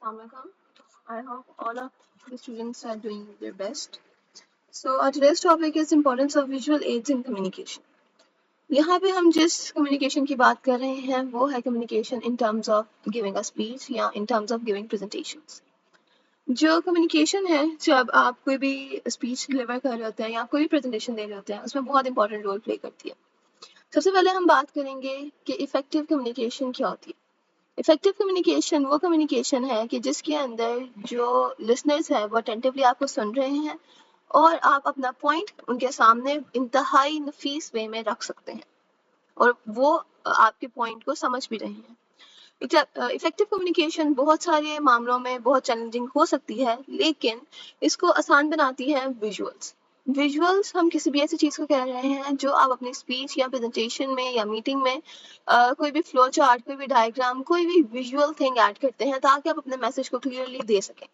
Assalamualaikum. I hope all of the students are doing their best. So our today's topic is importance of visual aids in communication. यहाँ पे हम जिस communication की बात कर रहे हैं वो है communication in terms of giving a speech या in terms of giving presentations. जो communication है जब आप कोई भी speech deliver कर रहे होते हैं या कोई भी presentation दे रहे होते हैं उसमें बहुत important role play करती है. सबसे पहले हम बात करेंगे कि effective communication क्या होती है. इफेक्टिव कम्युनिकेशन वो कम्युनिकेशन है कि जिसके अंदर जो लिसनर्स हैं वो अटेंटिवली आपको सुन रहे हैं और आप अपना पॉइंट उनके सामने इंतहाई नफीस वे में रख सकते हैं और वो आपके पॉइंट को समझ भी रहे हैं. इफेक्टिव कम्युनिकेशन बहुत सारे मामलों में बहुत चैलेंजिंग हो सकती है, लेकिन इसको आसान बनाती है विजुअल्स. विजुअल्स हम किसी भी ऐसी चीज़ को कह रहे हैं जो आप अपनी स्पीच या प्रेजेंटेशन में या मीटिंग में कोई भी फ्लो चार्ट, कोई भी डायग्राम, कोई भी विजुअल थिंग ऐड करते हैं ताकि आप अपने मैसेज को क्लियरली दे सकें.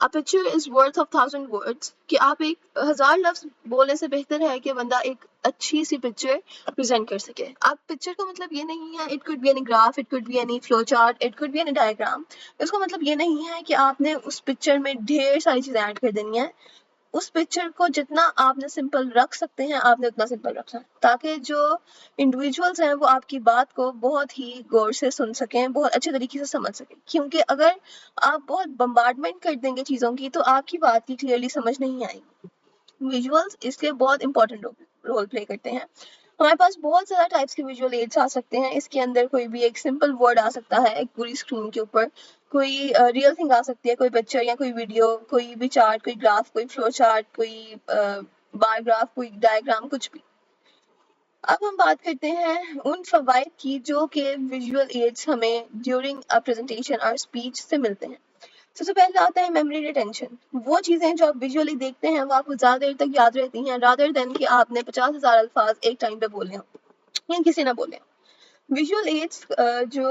A picture is worth of 1,000 words कि आप एक 1,000 लफ्ज बोलने से बेहतर है कि बंदा एक अच्छी सी पिक्चर प्रेजेंट कर सके. आप पिक्चर का मतलब ये नहीं है, it could be any graph, it could be any flow chart, it could be any diagram. इसका मतलब ये नहीं है कि आपने उस पिक्चर में ढेर सारी चीजें ऐड कर देनी है. उस पिक्चर को जितना आपने सिंपल रख सकते हैं आपने उतना सिंपल रखना है ताकि जो इंडिविजुअल्स हैं वो आपकी बात को बहुत ही गौर से सुन सकें, बहुत अच्छे तरीके से समझ सकें. क्योंकि अगर आप बहुत बम्बार्डमेंट कर देंगे चीज़ों की तो आपकी बात की क्लियरली समझ नहीं आएगी. विजुअल्स इसलिए बहुत इंपॉर्टेंट रोल प्ले करते हैं. हमारे पास बहुत ज़्यादा टाइप्स के विजुअल एड्स आ सकते हैं. इसके अंदर कोई भी एक सिंपल वर्ड आ सकता है एक पूरी स्क्रीन के ऊपर, कोई रियल थिंग आ सकती है, कोई पिक्चर या कोई वीडियो, कोई भी चार्ट, कोई ग्राफ, कोई फ्लो चार्ट, कोई बार ग्राफ, कोई डायग्राम, कुछ भी. अब हम बात करते हैं उन फवाइद की जो कि विजुअल एड्स हमें ड्यूरिंग अ प्रेजेंटेशन और स्पीच से मिलते हैं. सबसे पहले आता है मेमोरी रिटेंशन. वो चीज़ें जो आप विजुअली देखते हैं वो आपको ज़्यादा देर तक याद रहती हैं रादर देन कि आपने 50,000 अल्फाज एक टाइम पे बोले हों या किसी ना बोले हों. विजुअल एड्स जो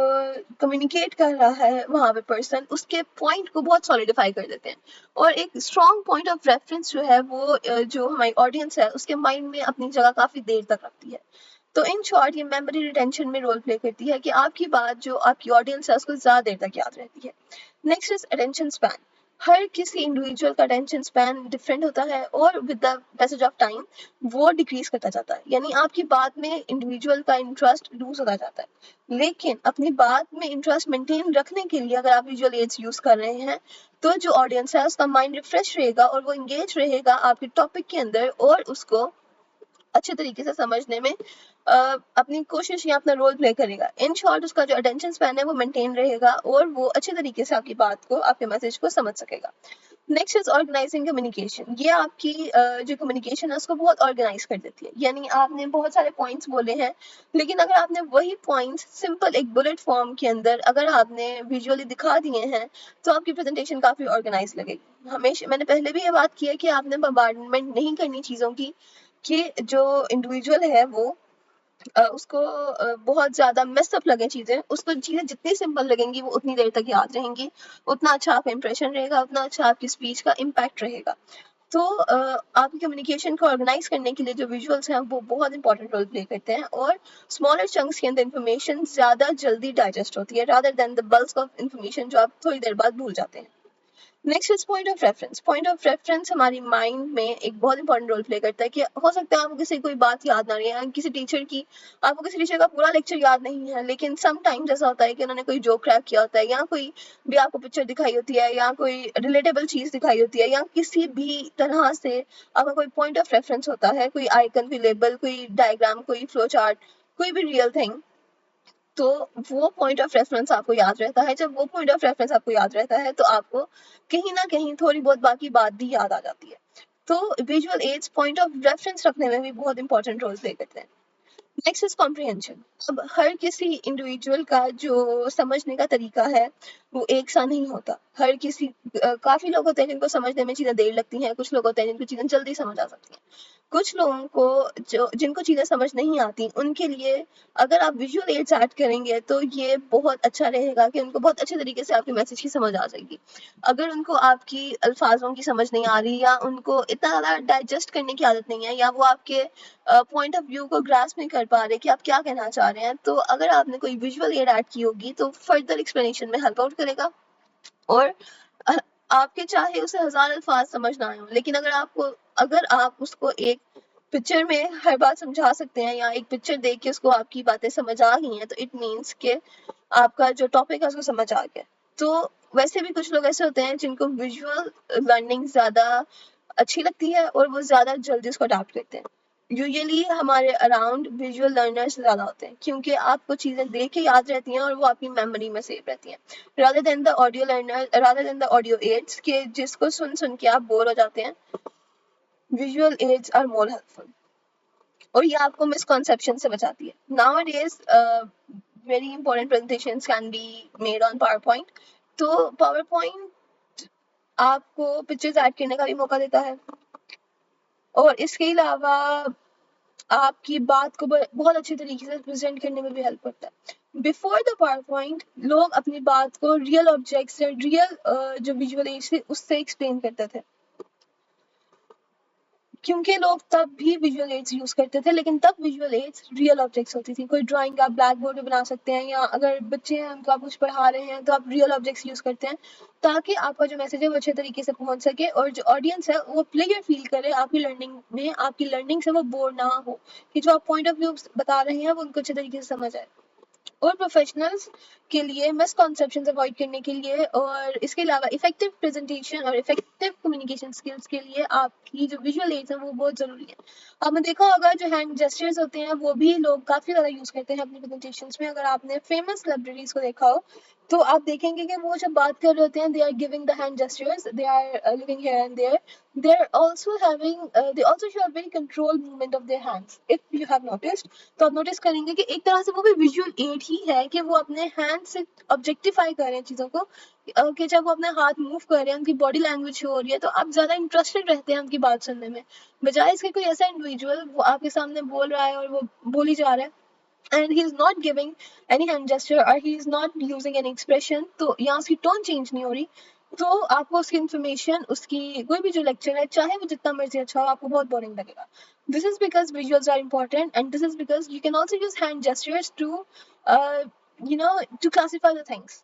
कम्युनिकेट कर रहा है वहाँ पे पर्सन उसके पॉइंट को बहुत सॉलिडिफाई कर देते हैं और एक स्ट्रॉन्ग पॉइंट ऑफ रेफरेंस जो है वो जो हमारी ऑडियंस है उसके माइंड में अपनी जगह काफ़ी देर तक रखती है. तो इन शॉर्ट ये मेमोरी रिटेंशन में रोल प्ले करती है कि आपकी बात जो आपकी ऑडियंस है उसको ज़्यादा देर तक याद रहती है. Next is attention span. हर किसी इंडिविजुअल का अटेंशन स्पैन डिफरेंट होता है और with the passage of time वो डिक्रीज करता जाता है. यानी आपकी बात में इंडिविजुअल का इंटरेस्ट लूज होता जाता है. लेकिन अपनी बात में इंटरेस्ट मेंटेन रखने के लिए अगर आप विजुअल एड्स यूज कर रहे हैं तो जो ऑडियंस है उसका माइंड रिफ्रेश रहेगा और वो इंगेज रहेगा आपके टॉपिक के अंदर और उसको अच्छे तरीके से समझने में अपनी कोशिश या अपना रोल प्ले करेगा. इन शॉर्ट उसका जो अटेंशन स्पैन है वो मेंटेन रहेगा और वो अच्छे तरीके से आपकी बात को, आपके मैसेज को समझ सकेगा. Next is organizing communication. ये आपकी जो कम्युनिकेशन है उसको बहुत ऑर्गेनाइज कर देती है. यानी आपने बहुत सारे पॉइंट्स बोले हैं लेकिन अगर आपने वही पॉइंट्स सिंपल एक बुलेट फॉर्म के अंदर अगर आपने विजुअली दिखा दिए हैं तो आपकी प्रेजेंटेशन काफ़ी ऑर्गेनाइज लगेगी. हमेशा मैंने पहले भी ये बात की है कि आपने बम्बार्डमेंट नहीं करनी चीज़ों की कि जो इंडिविजुअल है वो उसको बहुत ज़्यादा मेसअप लगे चीज़ें, उसको चीज़ें जितनी सिंपल लगेंगी वो उतनी देर तक याद रहेंगी, उतना अच्छा आपका इंप्रेशन रहेगा, उतना अच्छा आपकी स्पीच का इम्पैक्ट रहेगा. तो आपकी कम्युनिकेशन को ऑर्गेनाइज करने के लिए जो विजुअल्स हैं वो बहुत इंपॉर्टेंट रोल प्ले करते हैं और स्मॉलर चंक्स के अंदर इन्फॉर्मेशन ज़्यादा जल्दी डाइजेस्ट होती है rather than the bulk of information जो आप थोड़ी देर बाद भूल जाते हैं. Next is point of reference. Point of reference हमारी माइंड में एक बहुत इंपॉर्टेंट रोल प्ले करता है कि हो सकता है आपको किसी कोई बात याद ना रही है, किसी टीचर की आपको किसी टीचर का पूरा लेक्चर याद नहीं है लेकिन सम टाइम्स ऐसा होता है कि उन्होंने कोई जोक क्रैक किया होता है या कोई भी आपको पिक्चर दिखाई होती है या कोई रिलेटेबल चीज़ दिखाई होती है या किसी भी तरह से आपका कोई पॉइंट ऑफ रेफरेंस होता है, कोई आइकन, कोई लेबल, कोई डायग्राम, कोई फ्लो चार्ट, कोई भी रियल थिंग. तो वो पॉइंट ऑफ रेफरेंस आपको याद रहता है. जब वो पॉइंट ऑफ रेफरेंस आपको याद रहता है तो आपको कहीं ना कहीं थोड़ी बहुत बाकी बात भी याद आ जाती है. तो visual aids point of reference रखने में भी बहुत इंपॉर्टेंट रोल प्ले करते हैं. Next is comprehension. अब हर किसी इंडिविजुअल का जो समझने का तरीका है वो एक सा नहीं होता. हर किसी काफ़ी लोग होते हैं जिनको समझने में चीज़ें देर लगती हैं, कुछ लोग होते हैं जिनको चीज़ें जल्दी समझ आ सकती हैं. कुछ लोगों को जो जिनको चीज़ें समझ नहीं आती उनके लिए अगर आप विजुअल एड्स ऐड करेंगे तो ये बहुत अच्छा रहेगा कि उनको बहुत अच्छे तरीके से आपके मैसेज की समझ आ जाएगी. अगर उनको आपकी अल्फाजों की समझ नहीं आ रही या उनको इतना ज़्यादा डाइजेस्ट करने की आदत नहीं है या वो आपके पॉइंट ऑफ व्यू को ग्रास्प नहीं कर पा रहे कि आप क्या कहना चाह रहे हैं, तो अगर आपने कोई विजुअल एड ऐड की होगी तो फर्दर एक्सप्लेनेशन में हेल्प आउट करेगा. और अ, आपके चाहे उसे 1000 अल्फाज समझ ना आए हों, लेकिन अगर आप उसको एक पिक्चर में हर बात समझा सकते हैं या एक पिक्चर देख के उसको आपकी बातें समझ आ गई हैं, तो इट मीन्स कि आपका जो टॉपिक है उसको समझ आ गया। तो वैसे भी कुछ लोग ऐसे होते हैं जिनको विजुअल लर्निंग ज़्यादा अच्छी लगती है और वो ज़्यादा जल्दी उसको अडॉप्ट करते हैं। यूजुअली हमारे अराउंड विजुअल लर्नर्स ज़्यादा होते हैं, क्योंकि आपको चीज़ें देख के याद रहती हैं और वो आपकी मेमोरी में सेव रहती हैं, rather than the audio aids के जिसको सुन सुन के आप बोर हो जाते हैं। Visual aids are more helpful और ये आपको मिसकॉन्सेप्शन से बचाती है। Nowadays very important presentations can be made on PowerPoint। तो PowerPoint आपको पिक्चर्स ऐड करने का भी मौका देता है और इसके अलावा आपकी बात को बहुत अच्छे तरीके से प्रेजेंट करने में भी हेल्प करता है। बिफोर द पावर पॉइंट लोग अपनी बात को रियल ऑब्जेक्ट्स या रियल जो विजुअल एड्स थे उससे एक्सप्लेन करते थे, क्योंकि लोग तब भी विजुअल एड्स यूज करते थे, लेकिन तब विजुअल एड्स रियल ऑब्जेक्ट्स होती थी। कोई ड्राइंग आप ब्लैक बोर्ड पे बना सकते हैं, या अगर बच्चे हैं उनको आप कुछ पढ़ा रहे हैं तो आप रियल ऑब्जेक्ट्स यूज करते हैं ताकि आपका जो मैसेज है वो अच्छे तरीके से पहुंच सके और जो ऑडियंस है वो प्लेयर फील करे आपकी लर्निंग में, आपकी लर्निंग से वो बोर ना हो, कि जो आप पॉइंट ऑफ व्यू बता रहे हैं वो उनको अच्छे तरीके से समझ आए। और प्रोफेशनल्स के लिए मिसकॉन्सेप्शन अवॉइड करने के लिए और इसके अलावा इफेक्टिव प्रेजेंटेशन और इफेक्टिव कम्युनिकेशन स्किल्स के लिए आपकी जो विजुअल एड्स है वो बहुत जरूरी है। आपने देखा होगा जो हैंड जेस्चर्स होते हैं वो भी लोग काफी ज्यादा यूज करते हैं अपनी प्रेजेंटेशंस में। अगर आपने फेमस सेलिब्रिटीज को देखा हो तो आप देखेंगे कि वो जब बात कर रहे होते हैं, they are giving the hand gestures, they are looking here and there, they are also having they also show a very controlled movement of their hands, if you have noticed। तो आप नोटिस करेंगे कि एक तरह से वो भी visual add ही है कि वो अपने हैंड से ऑब्जेक्टिफाई कर रहे हैं चीज़ों को, कि जब वो अपने हाथ मूव कर रहे हैं उनकी बॉडी लैंग्वेज शो हो रही है, तो आप ज़्यादा इंटरेस्टेड रहते हैं उनकी बात सुनने में, बजाय इसके कोई ऐसा इंडिविजुअल वो आपके सामने बोल रहा है और वो बोल ही जा रहा है and he is not giving any hand gesture or he is not using any expression, तो यहाँ उसकी टोन चेंज नहीं हो रही, तो आपको उसकी इन्फॉर्मेशन, उसकी कोई भी जो लेक्चर है चाहे वो जितना मर्जी अच्छा हो, आपको बहुत बोरिंग लगेगा। This is because visuals are important and this is because you can also use hand gestures to uh, to classify the things।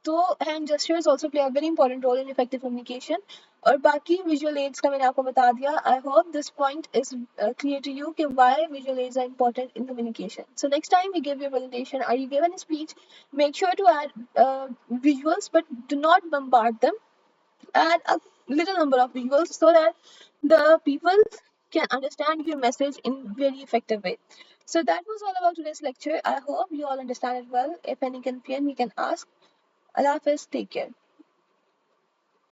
तो hand gestures also play a very important role in effective communication. और बाकी visual aids का मैंने आपको बता दिया। I hope this point is clear to you कि why visual aids are important in communication. So next time you give your presentation or you give any speech, make sure to add visuals, but do not bombard them. Add a little number of visuals so that the people can understand your message in very effective way. So that was all about today's lecture. I hope you all understand it well. If any confusion, you can ask. Allah Hafiz, take care.